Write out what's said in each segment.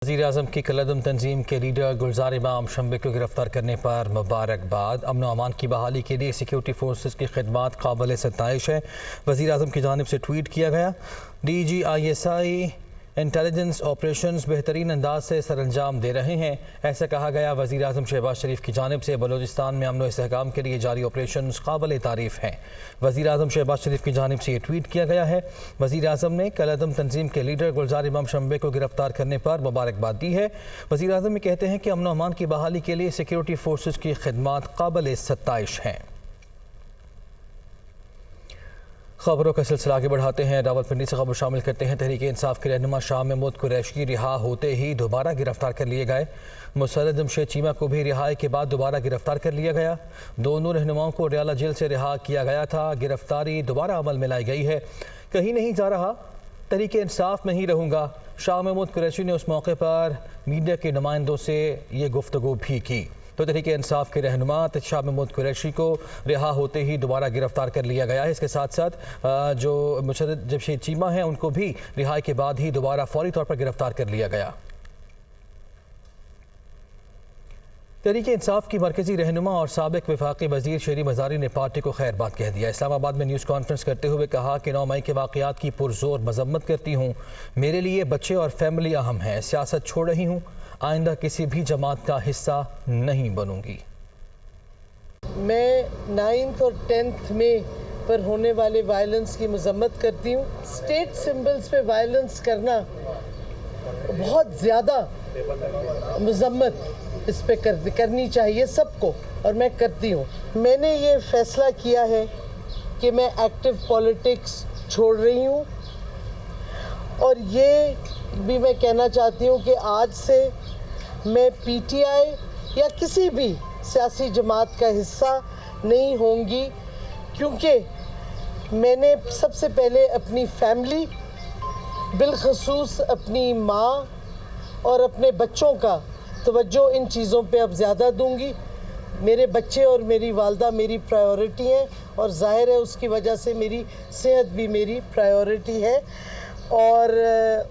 وزیراعظم کی کالعدم تنظیم کے لیڈر گلزار امام شنبے کو گرفتار کرنے پر مبارکباد۔ امن و امان کی بحالی کے لیے سیکیورٹی فورسز کی خدمات قابل ستائش ہے۔ وزیراعظم کی جانب سے ٹویٹ کیا گیا، D G I S I intelligence operations بہترین انداز سے سر انجام دے رہے ہیں، ایسا کہا گیا۔ وزیراعظم شہباز شریف کی جانب سے بلوچستان میں امن و استحکام کے لیے جاری آپریشنز قابل تعریف ہیں۔ وزیراعظم شہباز شریف کی جانب سے یہ ٹویٹ کیا گیا ہے، وزیراعظم نے کالعدم تنظیم کے لیڈر گلزار امام شنبے کو گرفتار کرنے پر مبارکباد دی ہے۔ وزیراعظم یہ کہتے ہیں کہ امن و امان کی بحالی کے لیے سیکیورٹی فورسز کی خدمات قابل ستائش ہیں۔ خبروں کا سلسلہ آگے بڑھاتے ہیں، راولپنڈی سے خبر شامل کرتے ہیں۔ تحریک انصاف کے رہنما شاہ محمود قریشی رہا ہوتے ہی دوبارہ گرفتار کر لیے گئے۔ مسرت جمشید چیمہ کو بھی رہائی کے بعد دوبارہ گرفتار کر لیا گیا۔ دونوں رہنماؤں کو ریالہ جیل سے رہا کیا گیا تھا۔ گرفتاری دوبارہ عمل میں لائی گئی ہے۔ کہیں نہیں جا رہا، تحریک انصاف میں ہی رہوں گا، شاہ محمود قریشی نے اس موقع پر میڈیا کے نمائندوں سے یہ گفتگو بھی کی۔ تو تحریک انصاف کے رہنما شاہ محمود قریشی کو رہا ہوتے ہی دوبارہ گرفتار کر لیا گیا ہے۔ اس کے ساتھ ساتھ جو مسرت جمشید چیمہ ہیں ان کو بھی رہائی کے بعد ہی دوبارہ فوری طور پر گرفتار کر لیا گیا۔ تحریک انصاف کی مرکزی رہنما اور سابق وفاقی وزیر شیری مزاری نے پارٹی کو خیر بات کہہ دیا۔ اسلام آباد میں نیوز کانفرنس کرتے ہوئے کہا کہ 9 مئی کے واقعات کی پرزور مذمت کرتی ہوں، میرے لیے بچے اور فیملی اہم ہیں، سیاست چھوڑ رہی ہوں، آئندہ کسی بھی جماعت کا حصہ نہیں بنوں گی۔ میں 9th اور 10th میں پر ہونے والے وائلنس کی مذمت کرتی ہوں۔ اسٹیٹ سمبلز پہ وائلنس کرنا بہت زیادہ مذمت اس پہ کرنی چاہیے سب کو، اور میں کرتی ہوں۔ میں نے یہ فیصلہ کیا ہے کہ میں ایکٹیو پولیٹکس چھوڑ رہی ہوں، اور یہ بھی میں کہنا چاہتی ہوں کہ آج سے میں پی ٹی آئی یا کسی بھی سیاسی جماعت کا حصہ نہیں ہوں گی، کیونکہ میں نے سب سے پہلے اپنی فیملی، بالخصوص اپنی ماں اور اپنے بچوں کا توجہ ان چیزوں پہ اب زیادہ دوں گی۔ میرے بچے اور میری والدہ میری پرائیورٹی ہیں، اور ظاہر ہے اس کی وجہ سے میری صحت بھی میری پرائیورٹی ہے، اور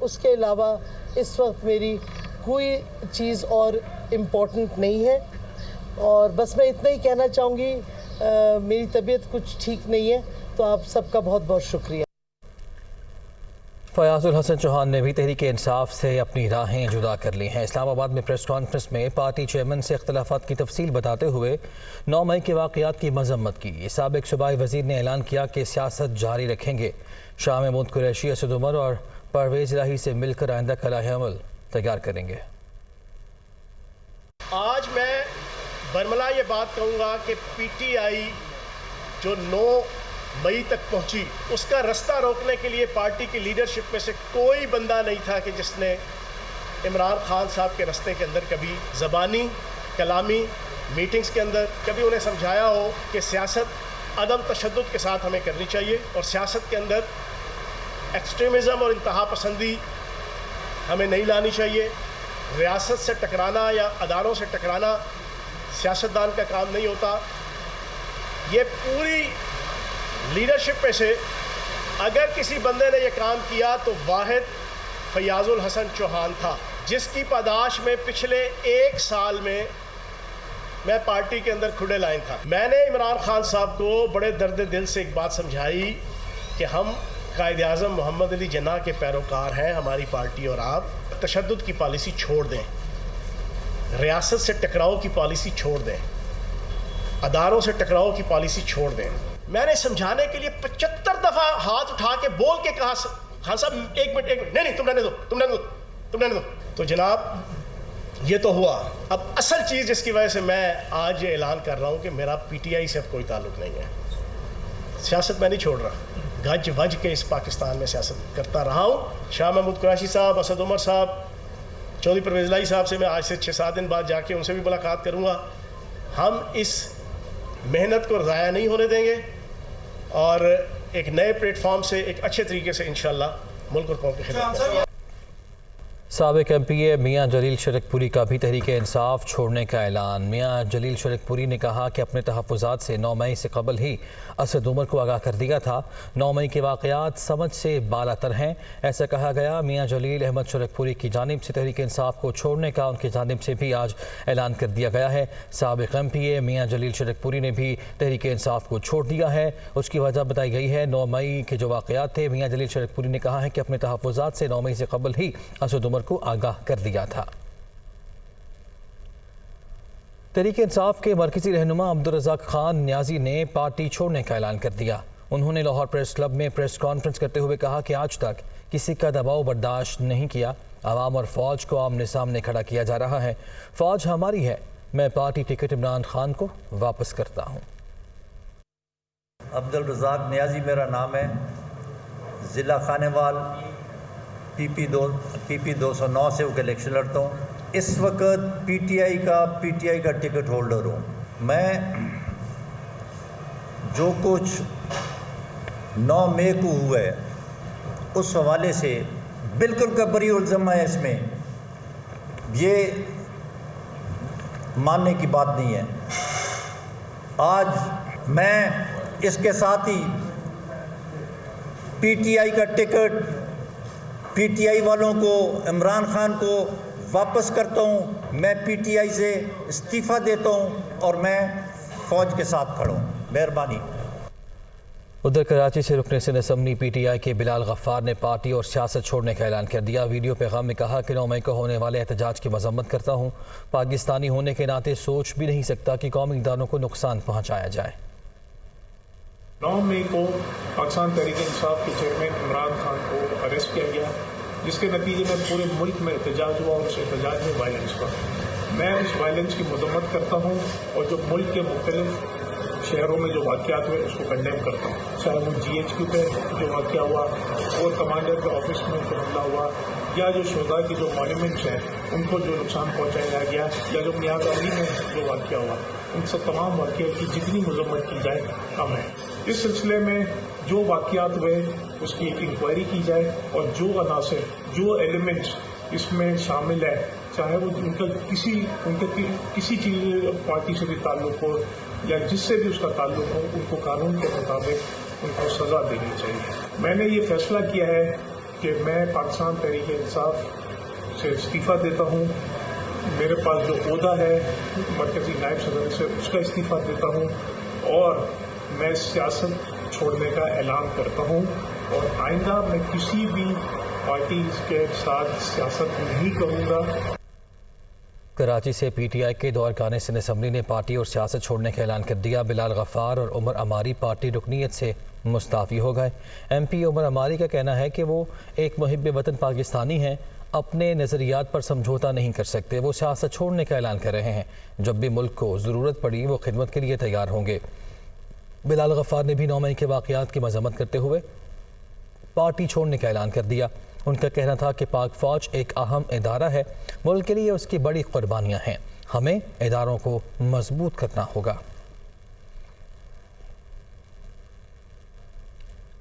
اس کے علاوہ اس وقت میری کوئی چیز اور امپورٹنٹ نہیں ہے۔ اور بس میں اتنا ہی کہنا چاہوں گی، میری طبیعت کچھ ٹھیک نہیں ہے، تو آپ سب کا بہت بہت شکریہ۔ فیاض الحسن چوہان نے بھی تحریک انصاف سے اپنی راہیں جدا کر لی ہیں۔ اسلام آباد میں پریس کانفرنس میں پارٹی چیئرمین سے اختلافات کی تفصیل بتاتے ہوئے 9 مئی کے واقعات کی مذمت کی۔ سابق صوبائی وزیر نے اعلان کیا کہ سیاست جاری رکھیں گے۔ شاہ محمود قریشی، اسد عمر اور پرویز الہی سے مل کر آئندہ کا لائحہ عمل تیار کریں گے۔ آج میں برملا یہ بات کہوں گا کہ پی ٹی آئی جو 9 مئی تک پہنچی، اس کا رستہ روکنے کے لیے پارٹی کی لیڈرشپ میں سے کوئی بندہ نہیں تھا کہ جس نے عمران خان صاحب کے رستے کے اندر کبھی زبانی، کلامی، میٹنگز کے اندر کبھی انہیں سمجھایا ہو کہ سیاست عدم تشدد کے ساتھ ہمیں کرنی چاہیے، اور سیاست کے اندر ایکسٹریمزم اور انتہا پسندی ہمیں نہیں لانی چاہیے۔ ریاست سے ٹکرانا یا اداروں سے ٹکرانا سیاستدان کا کام نہیں ہوتا۔ یہ پوری لیڈرشپ میں سے اگر کسی بندے نے یہ کام کیا تو واحد فیاض الحسن چوہان تھا، جس کی پاداش میں پچھلے 1 سال میں پارٹی کے اندر کھلے لائن تھا۔ میں نے عمران خان صاحب کو بڑے درد دل سے ایک بات سمجھائی کہ ہم قائد اعظم محمد علی جناح کے پیروکار ہیں، ہماری پارٹی اور آپ تشدد کی پالیسی چھوڑ دیں، ریاست سے ٹکراؤ کی پالیسی چھوڑ دیں، اداروں سے ٹکراؤ کی پالیسی چھوڑ دیں۔ میں نے سمجھانے کے لیے 75 دفعہ ہاتھ اٹھا کے بول کے کہا، خان صاحب ایک منٹ نہیں تم رہنے دو۔ تو جناب یہ تو ہوا۔ اب اصل چیز جس کی وجہ سے میں آج یہ اعلان کر رہا ہوں کہ میرا پی ٹی آئی سے اب کوئی تعلق نہیں ہے، سیاست میں نہیں چھوڑ رہا، گج وج کے اس پاکستان میں سیاست کرتا رہا ہوں۔ شاہ محمود قریشی صاحب، اسد عمر صاحب، چودھری پرویز الہی صاحب سے میں آج سے 6-7 دن بعد جا کے ان سے بھی ملاقات کروں گا۔ ہم اس محنت کو ضائع نہیں ہونے دیں گے، اور ایک نئے پلیٹ فارم سے ایک اچھے طریقے سے انشاءاللہ ملک اور قوم کی خدمت کریں گے۔ سابق ایم پی اے میاں جلیل شرک پوری کا بھی تحریک انصاف چھوڑنے کا اعلان۔ میاں جلیل شرک پوری نے کہا کہ اپنے تحفظات سے 9 مئی سے قبل ہی اسد عمر کو آگاہ کر دیا تھا۔ 9 مئی کے واقعات سمجھ سے بالا تر ہیں، ایسا کہا گیا۔ میاں جلیل احمد شرک پوری کی جانب سے تحریک انصاف کو چھوڑنے کا ان کی جانب سے بھی آج اعلان کر دیا گیا ہے۔ سابق ایم پی اے میاں جلیل شرک پوری نے بھی تحریک انصاف کو چھوڑ دیا ہے۔ اس کی وجہ بتائی گئی ہے 9 مئی کے جو واقعات تھے۔ میاں جلیل شرک پوری نے کہا ہے کہ اپنے تحفظات سے 9 مئی سے قبل ہی اسد عمر کو آگاہ کر دیا تھا۔ تحریک انصاف کے مرکزی رہنما عبدالرزاق خان نیازی نے پارٹی چھوڑنے کا اعلان کر دیا۔ انہوں نے لاہور پریس کلب میں پریس کانفرنس کرتے ہوئے کہا کہ آج تک کسی کا دباؤ برداشت نہیں کیا۔ عوام اور فوج کو آمنے سامنے کھڑا کیا جا رہا ہے۔ فوج ہماری ہے، میں پارٹی ٹکٹ عمران خان کو واپس کرتا ہوں۔ عبدالرزاق نیازی میرا نام ہے، ضلع خانیوال پی پی 209 سے الیکشن لڑتا ہوں۔ اس وقت پی ٹی آئی کا ٹکٹ ہولڈر ہوں۔ میں جو کچھ 9 مئی کو ہوا ہے اس حوالے سے بالکل کبری الزم ہے، اس میں یہ ماننے کی بات نہیں ہے۔ آج میں اس کے ساتھ ہی پی ٹی آئی کا ٹکٹ پی ٹی آئی والوں کو، عمران خان کو واپس کرتا ہوں۔ میں پی ٹی آئی سے استعفیٰ دیتا ہوں اور میں فوج کے ساتھ کھڑا ہوں۔ مہربانی۔ ادھر کراچی سے رکن سندھ اسمبلی پی ٹی آئی کے بلال غفار نے پارٹی اور سیاست چھوڑنے کا اعلان کر دیا۔ ویڈیو پیغام میں کہا کہ 9 مئی کو ہونے والے احتجاج کی مذمت کرتا ہوں۔ پاکستانی ہونے کے ناطے سوچ بھی نہیں سکتا کہ قومی اداروں کو نقصان پہنچایا جائے۔ 9 مئی کو پاکستان تحریک انصاف کے چیئرمین عمران خان کو اریسٹ کیا گیا، جس کے نتیجے میں پورے ملک میں احتجاج ہوا اور اس احتجاج میں وائلنس ہوا۔ میں اس وائلنس کی مذمت کرتا ہوں اور جو ملک کے مختلف شہروں میں جو واقعات ہوئے اس کو کنڈیم کرتا ہوں، چاہے وہ جی ایچ کیو پہ جو واقعہ ہوا اور کمانڈر کے آفس میں جو حملہ ہوا، یا جو شہداء کی جو مانیومنٹس ہیں ان کو جو نقصان پہنچایا گیا، یا جو نیاز علی میں جو واقعہ ہوا، ان سب تمام واقعات کی جتنی مذمت کی جائے کم ہے۔ اس سلسلے میں جو واقعات ہوئے اس کی ایک انکوائری کی جائے اور جو عناصر، جو ایلیمنٹس اس میں شامل ہے، چاہے وہ ان کا کسی چیز پارٹی سے بھی تعلق ہو یا جس سے بھی اس کا تعلق ہو، ان کو قانون کے مطابق ان کو سزا دینی چاہیے۔ میں نے یہ فیصلہ کیا ہے کہ میں پاکستان تحریک انصاف سے استعفیٰ دیتا ہوں۔ میرے پاس جو عہدہ ہے مرکزی نائب صدر سے اس کا استعفیٰ دیتا ہوں اور میں سیاست چھوڑنے کا اعلان کرتا ہوں اور آئندہ میں کسی بھی پارٹی کے ساتھ سیاست نہیں کروں گا۔ کراچی سے پی ٹی آئی کے دورکان سندھ اسمبلی نے پارٹی اور سیاست چھوڑنے کا اعلان کر دیا۔ بلال غفار اور عمر اماری پارٹی رکنیت سے مستعفی ہو گئے۔ ایم پی عمر اماری کا کہنا ہے کہ وہ ایک محب وطن پاکستانی ہیں، اپنے نظریات پر سمجھوتا نہیں کر سکتے۔ وہ سیاست چھوڑنے کا اعلان کر رہے ہیں، جب بھی ملک کو ضرورت پڑی وہ خدمت کے لیے تیار ہوں گے۔ بلال غفار نے بھی 9 مئی کے واقعات کی مذمت کرتے ہوئے پارٹی چھوڑنے کا اعلان کر دیا۔ ان کا کہنا تھا کہ پاک فوج ایک اہم ادارہ ہے، ملک کے لیے اس کی بڑی قربانیاں ہیں، ہمیں اداروں کو مضبوط کرنا ہوگا۔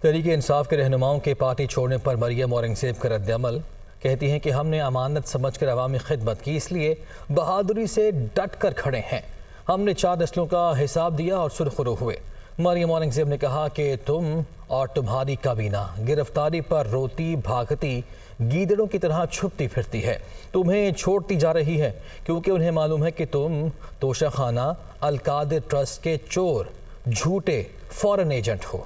تحریک انصاف کے رہنماؤں کے پارٹی چھوڑنے پر مریم اورنگزیب کا رد عمل، کہتی ہیں کہ ہم نے امانت سمجھ کر عوامی خدمت کی، اس لیے بہادری سے ڈٹ کر کھڑے ہیں۔ ہم نے 4 نسلوں کا حساب دیا اور سرخرو ہوئے۔ مریم اورنگزیب نے کہا کہ تم اور تمہاری کابینہ گرفتاری پر روتی بھاگتی گیدڑوں کی طرح چھپتی پھرتی ہے، تمہیں چھوڑتی جا رہی ہے کیونکہ انہیں معلوم ہے کہ تم توشہ خانہ القادر ٹرسٹ کے چور، جھوٹے فورن ایجنٹ ہو۔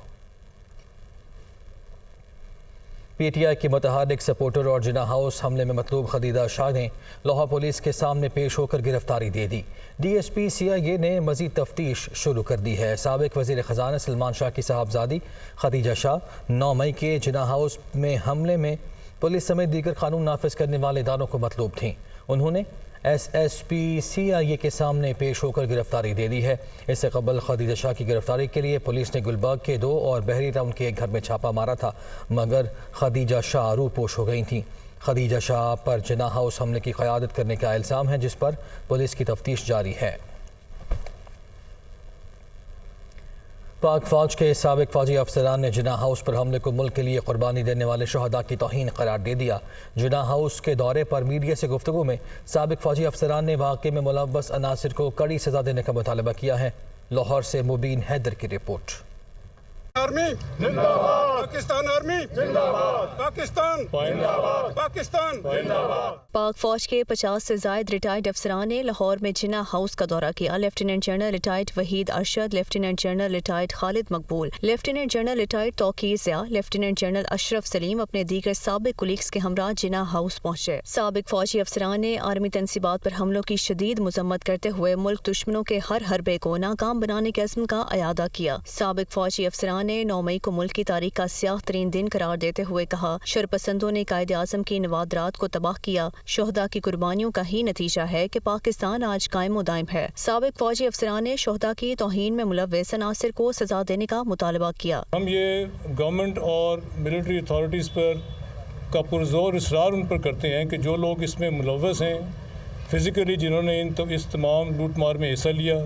پی ٹی آئی کی متحرک سپورٹر اور جناح ہاؤس حملے میں مطلوب خدیجہ شاہ نے لاہور پولیس کے سامنے پیش ہو کر گرفتاری دے دی۔ ڈی ایس پی سی آئی اے نے مزید تفتیش شروع کر دی ہے۔ سابق وزیر خزانہ سلمان شاہ کی صاحبزادی خدیجہ شاہ 9 مئی کے جناح ہاؤس میں حملے میں پولیس سمیت دیگر قانون نافذ کرنے والے اداروں کو مطلوب تھیں۔ انہوں نے ایس پی سی آئی اے کے سامنے پیش ہو کر گرفتاری دے دی ہے۔ اس سے قبل خدیجہ شاہ کی گرفتاری کے لیے پولیس نے گلبرگ کے 2 اور بحری ٹاؤن کے ایک گھر میں چھاپا مارا تھا، مگر خدیجہ شاہ روپوش ہو گئی تھیں۔ خدیجہ شاہ پر جناح ہاؤس حملے کی قیادت کرنے کا الزام ہے، جس پر پولیس کی تفتیش جاری ہے۔ پاک فوج کے سابق فوجی افسران نے جناح ہاؤس پر حملے کو ملک کے لیے قربانی دینے والے شہداء کی توہین قرار دے دیا۔ جناح ہاؤس کے دورے پر میڈیا سے گفتگو میں سابق فوجی افسران نے واقعے میں ملوث عناصر کو کڑی سزا دینے کا مطالبہ کیا ہے۔ لاہور سے مبین حیدر کی رپورٹ۔ آرمی زندہ باد، پاکستان آرمی زندہ باد، پاکستان زندہ باد، پاکستان زندہ باد۔ پاک فوج کے 50 سے زائد ریٹائرڈ افسران نے لاہور میں جناح ہاؤس کا دورہ کیا۔ Lieutenant general retired Waheed Arshad, lieutenant general retired Khalid Maqbool, lieutenant general retired Tauqeer Zia, lieutenant general Ashraf Saleem اپنے دیگر سابق کولیگز کے ہمراہ جناح ہاؤس پہنچے۔ سابق فوجی افسران نے عارمی تنصیبات پر حملوں کی شدید مذمت کرتے ہوئے ملک دشمنوں کے ہر حربے کو ناکام بنانے کے عزم کا اعادہ کیا۔ سابق فوجی افسران نے 9 مئی کو ملک کی تاریخ کا سیاہ ترین دن قرار دیتے ہوئے کہا، شرپسندوں نے قائد اعظم کی نوادرات کو تباہ کیا۔ شہداء کی قربانیوں کا ہی نتیجہ ہے کہ پاکستان آج قائم و دائم ہے۔ سابق فوجی افسران نے شہداء کی توہین میں ملوث عناصر کو سزا دینے کا مطالبہ کیا۔ ہم یہ گورنمنٹ اور ملٹری اتھارٹیز پر کا پرزور اصرار ان پر کرتے ہیں کہ جو لوگ اس میں ملوث ہیں، فزیکلی جنہوں نے اس تمام لوٹ مار میں حصہ لیا،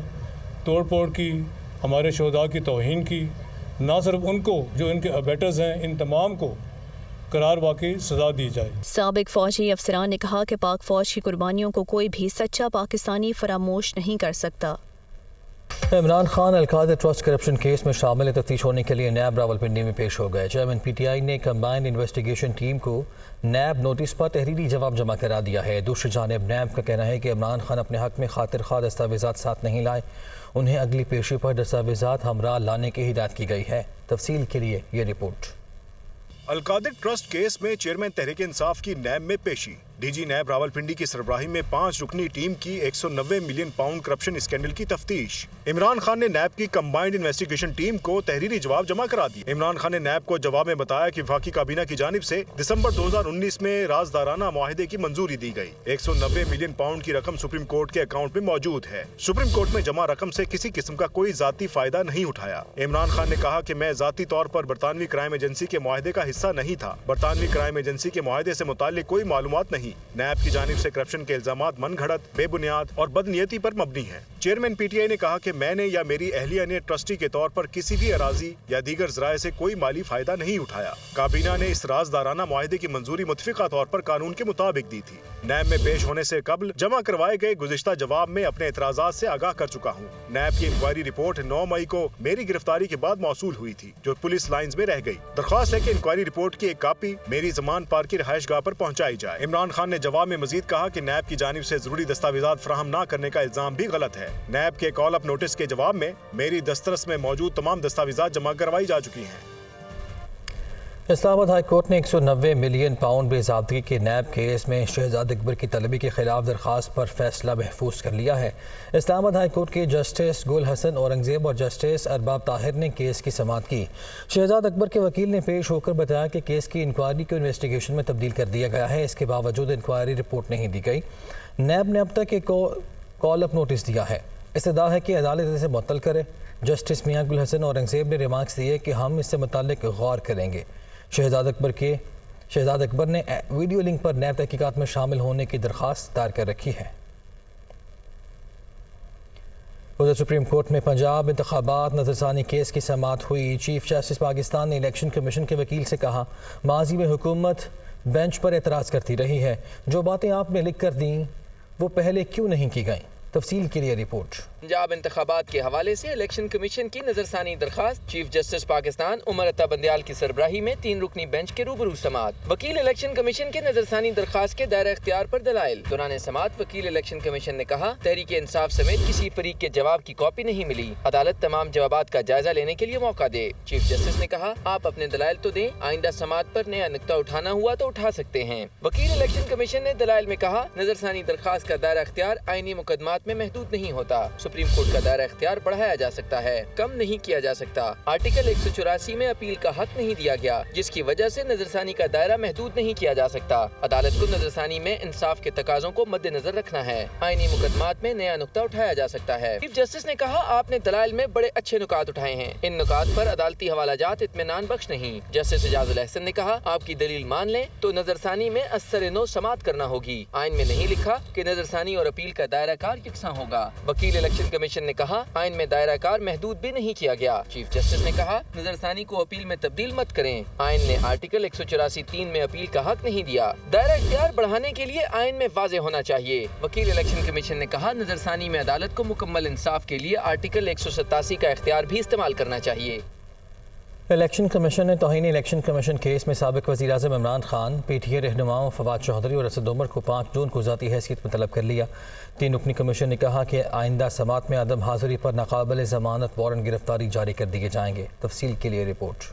توڑ پھوڑ کی، ہمارے شہداء کی توہین کی، نہ صرف ان کو جو ان کے ابیٹرز ہیں، ان تمام کو قرار واقعی سزا دی جائے۔ سابق فوجی افسران نے کہا کہ پاک فوج کی قربانیوں کو کوئی بھی سچا پاکستانی فراموش نہیں کر سکتا۔ عمران خان القادر ٹرسٹ کرپشن کیس میں شامل تفتیش ہونے کے لیے نیب راولپنڈی میں پیش ہو گئے۔ چیئرمین پی ٹی آئی نے کمبائنڈ انویسٹیگیشن ٹیم کو نیب نوٹس پر تحریری جواب جمع کرا دیا ہے۔ دوسری جانب نیب کا کہنا ہے کہ عمران خان اپنے حق میں خاطر خواہ دستاویزات ساتھ نہیں لائے، انہیں اگلی پیشی پر دستاویزات ہمراہ لانے کی ہدایت کی گئی ہے۔ تفصیل کے لیے یہ رپورٹ۔ القادر ٹرسٹ کیس میں چیئرمین تحریک انصاف کی نیب میں پیشی۔ ڈی جی نیب راولپنڈی کی سربراہی میں 5 رکنی ٹیم کی 190 ملین پاؤنڈ کرپشن اسکینڈل کی تفتیش۔ عمران خان نے نیب کی کمبائنڈ انویسٹیگیشن ٹیم کو تحریری جواب جمع کرا دی۔ عمران خان نے نیب کو جواب میں بتایا کہ وفاقی کابینہ کی جانب سے دسمبر 2019 میں رازدارانہ معاہدے کی منظوری دی گئی۔ 190 ملین پاؤنڈ کی رقم سپریم کورٹ کے اکاؤنٹ میں موجود ہے۔ سپریم کورٹ میں جمع رقم سے کسی قسم کا کوئی ذاتی فائدہ نہیں اٹھایا۔ عمران خان نے کہا کہ میں ذاتی طور پر برطانوی کرائم ایجنسی کے معاہدے کا حصہ نہیں تھا۔ برطانوی کرائم ایجنسی کے معاہدے سے متعلق کوئی معلومات نہیں۔ نیب کی جانب سے کرپشن کے الزامات من گھڑت، بے بنیاد اور بدنیتی پر مبنی ہیں۔ چیئرمین پی ٹی آئی نے کہا کہ میں نے یا میری اہلیہ نے ٹرسٹی کے طور پر کسی بھی اراضی یا دیگر ذرائع سے کوئی مالی فائدہ نہیں اٹھایا۔ کابینہ نے اس رازدارانہ معاہدے کی منظوری متفقہ طور پر قانون کے مطابق دی تھی۔ نیب میں پیش ہونے سے قبل جمع کروائے گئے گزشتہ جواب میں اپنے اعتراضات سے آگاہ کر چکا ہوں۔ نیب کی انکوائری رپورٹ 9 مئی کو میری گرفتاری کے بعد موصول ہوئی تھی، جو پولیس لائنز میں رہ گئی۔ درخواست ہے کہ انکوائری رپورٹ کی ایک کاپی میری زمان پار کی رہائش گاہ پر پہنچائی جائے۔ عمران خان نے جواب میں مزید کہا کہ نیب کی جانب سے ضروری دستاویزات فراہم نہ کرنے کا الزام بھی غلط ہے۔ نیب کے کال اپ نوٹس کے جواب میں میری دسترس میں موجود تمام دستاویزات جمع کروائی جا چکی ہیں۔ اسلام آباد ہائی کورٹ نے 190 ملین پاؤنڈ بے ضابطگی کے نیب کیس میں شہزاد اکبر کی طلبی کے خلاف درخواست پر فیصلہ محفوظ کر لیا ہے۔ اسلام آباد ہائی کورٹ کے جسٹس گل حسن اورنگزیب اور جسٹس ارباب طاہر نے کیس کی سماعت کی۔ شہزاد اکبر کے وکیل نے پیش ہو کر بتایا کہ کیس کی انکوائری کو انویسٹیگیشن میں تبدیل کر دیا گیا ہے، اس کے باوجود انکوائری رپورٹ نہیں دی گئی۔ نیب نے اب تک ایک کال اپ نوٹس دیا ہے، استدعا ہے کہ عدالت اسے معطل کرے۔ جسٹس میاں گل حسن اورنگزیب نے ریمارکس دیے کہ ہم اس سے متعلق غور کریں گے۔ شہزاد اکبر نے ویڈیو لنک پر نیب تحقیقات میں شامل ہونے کی درخواست دائر کر رکھی ہے۔ ادھر سپریم کورٹ میں پنجاب انتخابات نظرثانی کیس کی سماعت ہوئی۔ چیف جسٹس پاکستان نے الیکشن کمیشن کے وکیل سے کہا، ماضی میں حکومت بینچ پر اعتراض کرتی رہی ہے، جو باتیں آپ نے لکھ کر دیں وہ پہلے کیوں نہیں کی گئیں؟ تفصیل کے لیے رپورٹ۔ پنجاب انتخابات کے حوالے سے الیکشن کمیشن کی نظرثانی درخواست چیف جسٹس پاکستان عمر عطا بندیال کی سربراہی میں 3 رکنی بینچ کے روبرو سماعت۔ وکیل الیکشن کمیشن کے نظرثانی درخواست کے دائرہ اختیار پر دلائل۔ دوران سماعت وکیل الیکشن کمیشن نے کہا، تحریک انصاف سمیت کسی فریق کے جواب کی کاپی نہیں ملی، عدالت تمام جوابات کا جائزہ لینے کے لیے موقع دے۔ چیف جسٹس نے کہا، آپ اپنے دلائل تو دیں، آئندہ سماعت پر نیا نقطہ اٹھانا ہوا تو اٹھا سکتے ہیں۔ وکیل الیکشن کمیشن نے دلائل میں کہا، نظرثانی درخواست کا دائرہ اختیار آئینی مقدمات میں محدود نہیں ہوتا، سپریم کورٹ کا دائرہ اختیار بڑھایا جا سکتا ہے، کم نہیں کیا جا سکتا۔ آرٹیکل 184 میں اپیل کا حق نہیں دیا گیا، جس کی وجہ سے نظرثانی کا دائرہ محدود نہیں کیا جا سکتا۔ عدالت کو نظرثانی میں انصاف کے تقاضوں کو مد نظر رکھنا ہے، آئینی مقدمات میں نیا نقطہ اٹھایا جا سکتا ہے۔ چیف جسٹس نے کہا، آپ نے دلائل میں بڑے اچھے نکات اٹھائے ہیں، ان نکات پر عدالتی حوالہ جات اطمینان بخش نہیں۔ جسٹس اعجاز الحسن نے کہا، آپ کی دلیل مان لیں تو نظرثانی میں اثر نو سماعت کرنا ہوگی۔ آئین میں نہیں لکھا کہ نظرثانی اور اپیل کا دائرہ کار یکساں ہوگا۔ وکیل الیکشن الیکشن کمیشن نے کہا آئین میں دائرہ کار محدود بھی نہیں کیا گیا۔ چیف جسٹس نے کہا نظر ثانی کو اپیل میں تبدیل مت کریں، آئین نے آرٹیکل 184(3) میں اپیل کا حق نہیں دیا۔ دائرہ اختیار بڑھانے کے لیے آئین میں واضح ہونا چاہیے۔ وکیل الیکشن کمیشن نے کہا نظر ثانی میں عدالت کو مکمل انصاف کے لیے آرٹیکل 187 کا اختیار بھی استعمال کرنا چاہیے۔ الیکشن کمیشن نے توہین الیکشن کمیشن کیس میں سابق وزیر اعظم عمران خان، پی ٹی آئی رہنماؤں فواد چودھری اور اسد عمر کو 5 جون کو ذاتی حیثیت میں طلب کر لیا۔ 3 رکنی کمیشن نے کہا کہ آئندہ سماعت میں عدم حاضری پر ناقابل ضمانت وارنٹ گرفتاری جاری کر دیے جائیں گے۔ تفصیل کے لیے رپورٹ۔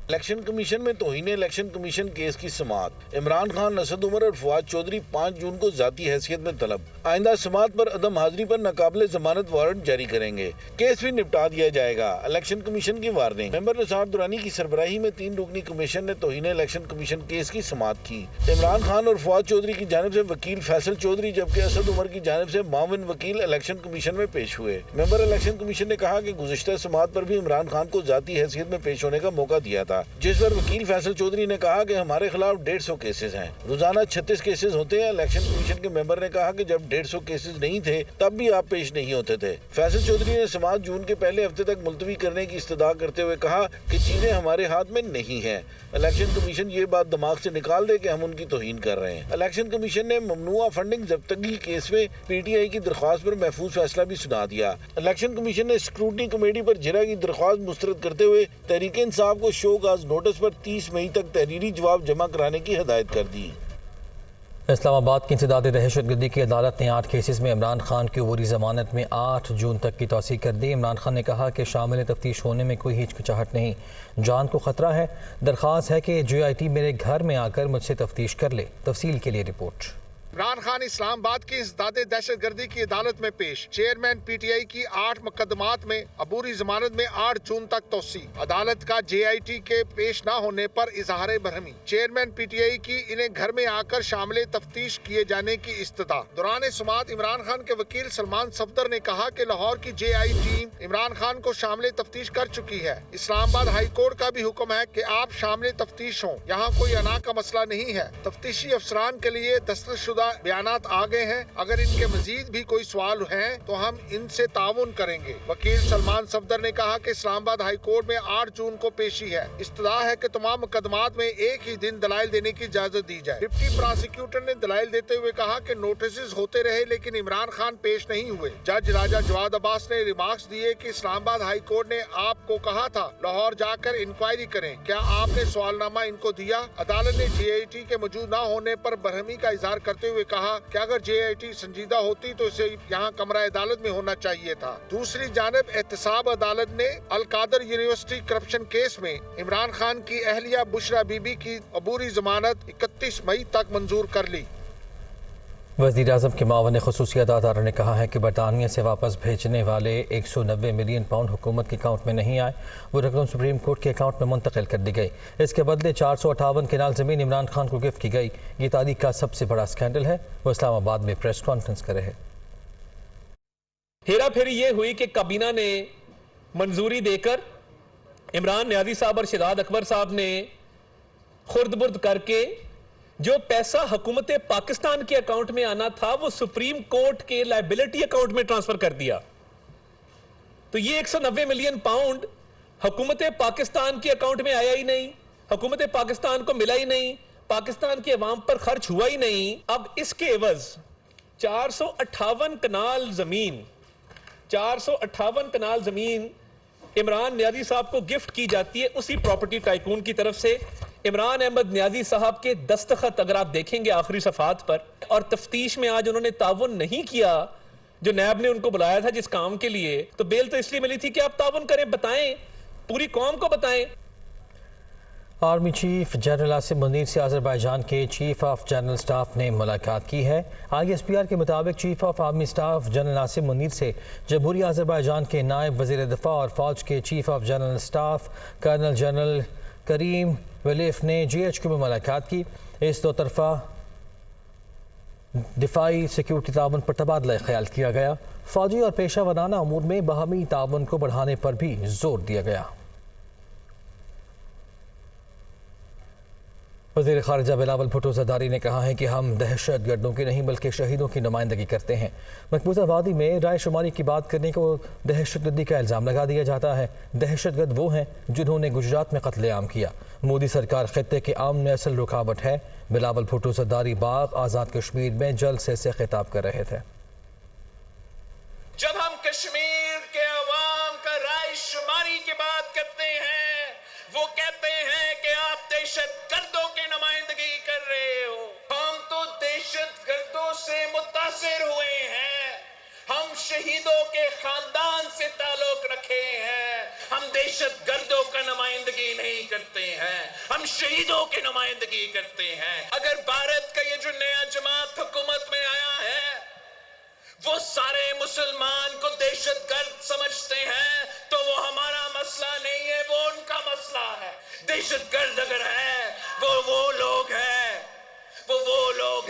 الیکشن کمیشن میں توہین الیکشن کمیشن کیس کی سماعت، عمران خان، اسد عمر اور فواد چودھری 5 جون کو ذاتی حیثیت میں طلب، آئندہ سماعت پر عدم حاضری پر ناقابل ضمانت وارنٹ جاری کریں گے، کیس بھی نپٹا دیا جائے گا۔ الیکشن کمیشن کی وارننگ۔ ممبر نثار درانی کی سربراہی میں 3 رکنی کمیشن نے توہین الیکشن کمیشن کیس کی سماعت کی۔ عمران خان اور فواد چودھری کی جانب سے وکیل فیصل چودھری جبکہ اسد عمر کی جانب سے معاون وکیل الیکشن کمیشن میں پیش ہوئے۔ ممبر الیکشن کمیشن نے کہا کہ گزشتہ سماعت پر بھی عمران خان کو ذاتی حیثیت میں پیش ہونے کا موقع دیا تھا، جس پر وکیل فیصل چودھری نے کہا کہ ہمارے خلاف 150 کیسز ہیں، روزانہ 36 کیسز ہوتے ہیں۔ الیکشن کمیشن کے ممبر نے کہا کہ جب 150 کیسز نہیں تھے تب بھی آپ پیش نہیں ہوتے تھے۔ فیصل چودھری نے سماعت جون کے پہلے ہفتے تک ملتوی کرنے کی استدعا کرتے ہوئے کہا کہ چیزیں ہمارے ہاتھ میں نہیں ہیں، الیکشن کمیشن یہ بات دماغ سے نکال دے کہ ہم ان کی توہین کر رہے ہیں۔ الیکشن کمیشن نے ممنوعہ فنڈنگ ضبطگی کیس میں پی ٹی آئی کی درخواست پر محفوظ فیصلہ بھی سنا دیا۔ الیکشن کمیشن نے اسکروٹنی کمیٹی پر جرا کی درخواست مسترد کرتے ہوئے تحریک انصاف کو شو کاز نوٹس پر 30 مئی تک تحریری جواب جمع کرانے کی ہدایت کر دی۔ اسلام آباد کی انسداد دہشت گردی کی عدالت نے 8 کیسز میں عمران خان کی عبوری ضمانت میں 8 جون تک کی توسیع کر دی۔ عمران خان نے کہا کہ شامل تفتیش ہونے میں کوئی ہچکچاہٹ نہیں، جان کو خطرہ ہے، درخواست ہے کہ جے آئی ٹی میرے گھر میں آ کر مجھ سے تفتیش کر لے۔ تفصیل کے لیے رپورٹ۔ عمران خان اسلام آباد کی انسداد دہشت گردی کی عدالت میں پیش، چیئرمین پی ٹی آئی کی 8 مقدمات میں عبوری ضمانت میں 8 جون تک توسیع، عدالت کا جے آئی ٹی کے پیش نہ ہونے پر اظہار برہمی، چیئرمین پی ٹی آئی کی انہیں گھر میں آ کر شامل تفتیش کیے جانے کی استدعا۔ دوران سماعت عمران خان کے وکیل سلمان صفدر نے کہا کہ لاہور کی جے آئی ٹیم عمران خان کو شامل تفتیش کر چکی ہے، اسلام آباد ہائی کورٹ کا بھی حکم ہے کہ آپ شامل تفتیش ہوں، یہاں کوئی انا کا مسئلہ نہیں ہے۔ تفتیشی افسران کے لیے دستخط شدہ بیانات آ گئے ہیں، اگر ان کے مزید بھی کوئی سوال ہیں تو ہم ان سے تعاون کریں گے۔ وکیل سلمان صفدر نے کہا کہ اسلام آباد ہائی کورٹ میں 8 جون کو پیشی ہے، استدعا ہے کہ تمام مقدمات میں ایک ہی دن دلائل دینے کی اجازت دی جائے۔ ڈپٹی پراسیکیوٹر نے دلائل دیتے ہوئے کہا کہ نوٹسز ہوتے رہے لیکن عمران خان پیش نہیں ہوئے۔ جج راجہ جواد عباس نے ریمارکس دیے کہ اسلام آباد ہائی کورٹ نے آپ کو کہا تھا لاہور جا کر انکوائری کریں، کیا آپ نے سوال نامہ ان کو دیا؟ عدالت نے جے آئی ٹی کے موجود نہ ہونے پر برہمی کا اظہار کرتے ہوئے کہا کہ اگر جے آئی ٹی سنجیدہ ہوتی تو اسے یہاں کمرہ عدالت میں ہونا چاہیے تھا۔ دوسری جانب احتساب عدالت نے القادر یونیورسٹی کرپشن کیس میں عمران خان کی اہلیہ بشرا بی بی کی عبوری ضمانت 31 مئی تک منظور کر لی۔ وزیر اعظم کے معاون خصوصیات ادارہ نے کہا ہے کہ برطانیہ سے واپس بھیجنے والے 190 ملین پاؤنڈ حکومت کے اکاؤنٹ میں نہیں آئے، وہ رقم سپریم کورٹ کے اکاؤنٹ میں منتقل کر دی گئی۔ اس کے بدلے 458 کنال زمین عمران خان کو گفٹ کی گئی۔ یہ تاریخ کا سب سے بڑا اسکینڈل ہے۔ وہ اسلام آباد میں پریس کانفرنس کر رہے۔ ہیرا پھیری یہ ہوئی کہ کابینہ نے منظوری دے کر عمران نیازی صاحب اور شہزاد اکبر صاحب نے خرد برد کر کے جو پیسہ حکومت پاکستان کے اکاؤنٹ میں آنا تھا وہ سپریم کورٹ کے لائبلٹی اکاؤنٹ میں ٹرانسفر کر دیا۔ تو یہ 190 ملین پاؤنڈ حکومت پاکستان کے اکاؤنٹ میں آیا ہی نہیں، حکومت پاکستان کو ملا ہی نہیں، پاکستان کے عوام پر خرچ ہوا ہی نہیں۔ اب اس کے عوض 458 کنال زمین عمران نیازی صاحب کو گفٹ کی جاتی ہے اسی پراپرٹی ٹائکون کی طرف سے۔ عمران احمد نیازی صاحب کے دستخط اگر آپ دیکھیں گے آخری صفحات پر، اور تفتیش میں آج انہوں نے تعاون نہیں کیا جو نیب نے ان کو بلایا تھا جس کام کے لیے، تو بیل تو اس لیے ملی تھی کہ آپ تعاون کریں، بتائیں، پوری قوم کو بتائیں۔ Army chief general Asim Munir سے آذربائیجان کے چیف آف جنرل سٹاف نے ملاقات کی ہے۔ آئی ایس پی آر کے مطابق chief of army staff general Asim Munir سے جمہوریہ آذربائیجان کے نائب وزیر دفاع اور فوج کے chief of general staff colonel general Karim Valiyev نے جی ایچ کیو میں ملاقات کی۔ اس دو طرفہ دفاعی سیکیورٹی تعاون پر تبادلہ خیال کیا گیا۔ فوجی اور پیشہ ورانہ امور میں باہمی تعاون کو بڑھانے پر بھی زور دیا گیا۔ وزیر خارجہ بلاول بھٹو زرداری نے کہا ہے کہ ہم دہشت گردوں کی نہیں بلکہ شہیدوں کی نمائندگی کرتے ہیں۔ مقبوضہ وادی میں رائے شماری کی بات کرنے کو دہشت گردی کا الزام لگا دیا جاتا ہے۔ دہشت گرد وہ ہیں جنہوں نے گجرات میں قتل عام کیا۔ مودی سرکار خطے کے امن میں اصل رکاوٹ ہے۔ بلاول بھٹو زرداری باغ آزاد کشمیر میں جلسے سے خطاب کر رہے تھے۔ جب ہم کشمیر کے عوام کا رائے شماری کی بات کرتے ہیں، وہ کہتے ہیں کہ آپ دہشت گردوں کی نمائندگی کر رہے ہو۔ ہم تو دہشت گردوں سے متاثر ہوئے ہیں، ہم شہیدوں کے خاندان سے تعلق رکھے ہیں، ہم دہشت گردوں کا نمائندگی نہیں کرتے ہیں، ہم شہیدوں کی نمائندگی کرتے ہیں۔ اگر بھارت کا یہ جو نیا جماعت حکومت میں آیا ہے وہ سارے مسلمان کو دہشت گرد سمجھتے ہیں تو وہ ہمارا مسئلہ نہیں ہے، وہ ان کا مسئلہ ہے۔ دہشت گرد اگر ہے وہ لوگ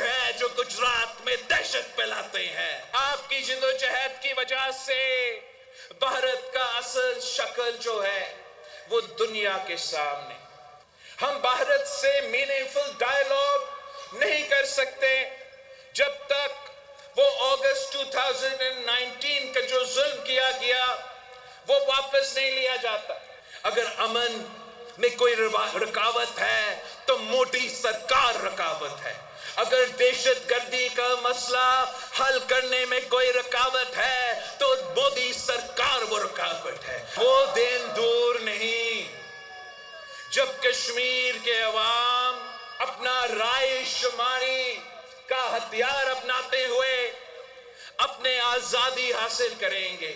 ہیں جو گجرات میں دہشت پھیلاتے ہیں۔ آپ کی جد و جہد کی وجہ سے بھارت کا اصل شکل جو ہے وہ دنیا کے سامنے، ہم بھارت سے میننگفل ڈائیلاگ نہیں کر سکتے جب تک وہ اگست 2019 کا جو ظلم کیا گیا وہ واپس نہیں لیا جاتا۔ اگر امن میں کوئی رکاوٹ ہے تو مودی سرکار رکاوٹ ہے۔ اگر دہشت گردی کا مسئلہ حل کرنے میں کوئی رکاوٹ ہے تو مودی سرکار وہ رکاوٹ ہے۔ وہ دن دور نہیں جب کشمیر کے عوام اپنا رائے شماری کا ہتھیار اپناتے ہوئے اپنے آزادی حاصل کریں گے۔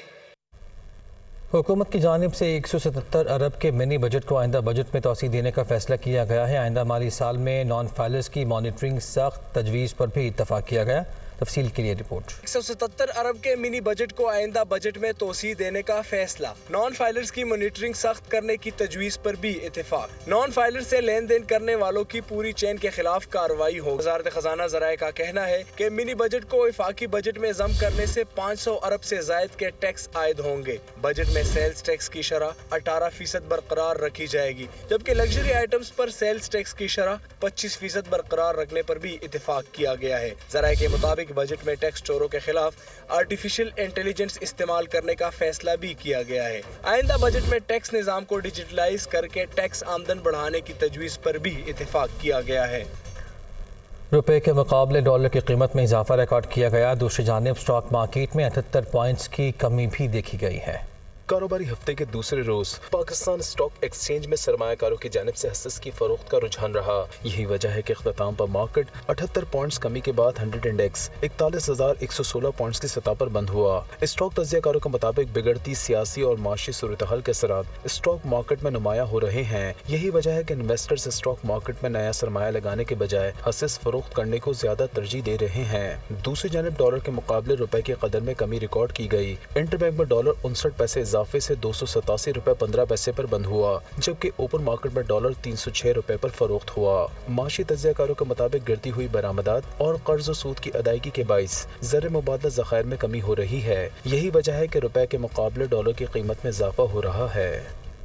حکومت کی جانب سے 177 ارب کے منی بجٹ کو آئندہ بجٹ میں توسیع دینے کا فیصلہ کیا گیا ہے۔ آئندہ مالی سال میں نان فائلرز کی مانیٹرنگ سخت تجویز پر بھی اتفاق کیا گیا۔ تفصیل کے لیے رپورٹ۔ 177 ارب کے منی بجٹ کو آئندہ بجٹ میں توسیع دینے کا فیصلہ، نان فائلرز کی مانیٹرنگ سخت کرنے کی تجویز پر بھی اتفاق، نان فائلر سے لین دین کرنے والوں کی پوری چین کے خلاف کارروائی ہو۔ وزارت خزانہ ذرائع کا کہنا ہے کہ منی بجٹ کو وفاقی بجٹ میں ضم کرنے سے 500 ارب سے زائد کے ٹیکس عائد ہوں گے۔ بجٹ میں سیلز ٹیکس کی شرح 18% برقرار رکھی جائے گی، جبکہ لگژری آئٹمز پر سیلز ٹیکس کی شرح 25% برقرار رکھنے پر بھی اتفاق کیا گیا ہے۔ ذرائع کے مطابق بجٹ میں ٹیکس چوروں کے خلاف آرٹیفیشل انٹیلیجنس استعمال کرنے کا فیصلہ بھی کیا گیا ہے۔ آئندہ بجٹ میں ٹیکس نظام کو ڈیجیٹلائز کر کے ٹیکس آمدن بڑھانے کی تجویز پر بھی اتفاق کیا گیا ہے۔ روپے کے مقابلے ڈالر کی قیمت میں اضافہ ریکارڈ کیا گیا۔ دوسری جانب اسٹاک مارکیٹ میں 78 پوائنٹس کی کمی بھی دیکھی گئی ہے۔ کاروباری ہفتے کے دوسرے روز پاکستان اسٹاک ایکسچینج میں سرمایہ کاروں کی جانب سے حصص کی فروخت کا رجحان رہا۔ یہی وجہ ہے کہ اختتام پر مارکیٹ 78 پوائنٹس کمی کے بعد 100 انڈیکس 41,116 پوائنٹس کی سطح پر بند ہوا۔ اسٹاک تجزیہ کاروں کے مطابق بگڑتی سیاسی اور معاشی صورتحال کے اثرات اسٹاک مارکیٹ میں نمایاں ہو رہے ہیں۔ یہی وجہ ہے کہ انویسٹرز اسٹاک مارکیٹ میں نیا سرمایہ لگانے کے بجائے حصص فروخت کرنے کو زیادہ ترجیح دے رہے ہیں۔ دوسری جانب ڈالر کے مقابلے روپے کی قدر میں کمی ریکارڈ کی گئی۔ انٹر بینک میں ڈالر 59 پیسے اضافے سے 287 روپے 15 پیسے پر بند ہوا، جبکہ اوپن مارکیٹ میں ڈالر 306 روپے پر فروخت ہوا۔ معاشی تجزیہ کاروں کے مطابق گرتی ہوئی برآمدات اور قرض و سود کی ادائیگی کے باعث زر مبادلہ ذخائر میں کمی ہو رہی ہے۔ یہی وجہ ہے کہ روپے کے مقابلے ڈالر کی قیمت میں اضافہ ہو رہا ہے۔